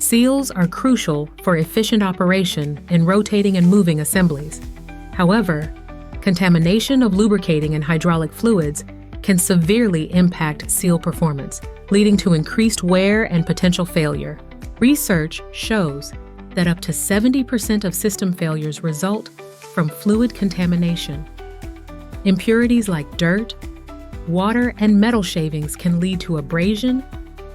Seals are crucial for efficient operation in rotating and moving assemblies. However, contamination of lubricating and hydraulic fluids can severely impact seal performance, leading to increased wear and potential failure. Research shows that up to 70% of system failures result from fluid contamination. Impurities like dirt, water, and metal shavings can lead to abrasion,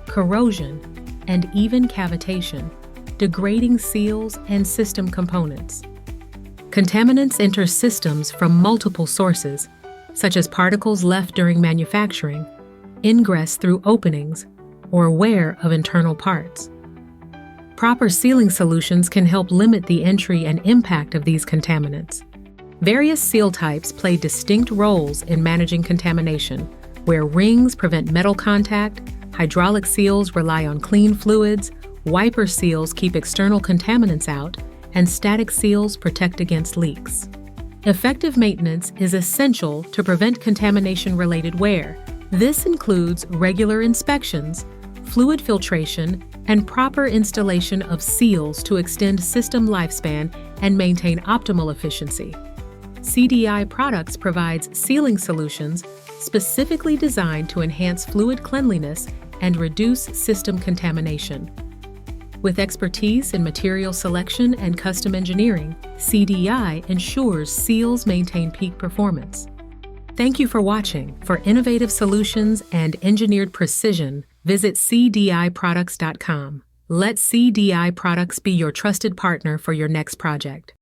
corrosion, and even cavitation, degrading seals and system components. Contaminants enter systems from multiple sources, such as particles left during manufacturing, ingress through openings, or wear of internal parts. Proper sealing solutions can help limit the entry and impact of these contaminants. Various seal types play distinct roles in managing contamination, where rings prevent metal contact, hydraulic seals rely on clean fluids, wiper seals keep external contaminants out, and static seals protect against leaks. Effective maintenance is essential to prevent contamination-related wear. This includes regular inspections, fluid filtration, and proper installation of seals to extend system lifespan and maintain optimal efficiency. CDI Products provides sealing solutions specifically designed to enhance fluid cleanliness and reduce system contamination. With expertise in material selection and custom engineering, CDI ensures seals maintain peak performance. Thank you for watching. For innovative solutions and engineered precision, visit cdiproducts.com. Let CDI Products be your trusted partner for your next project.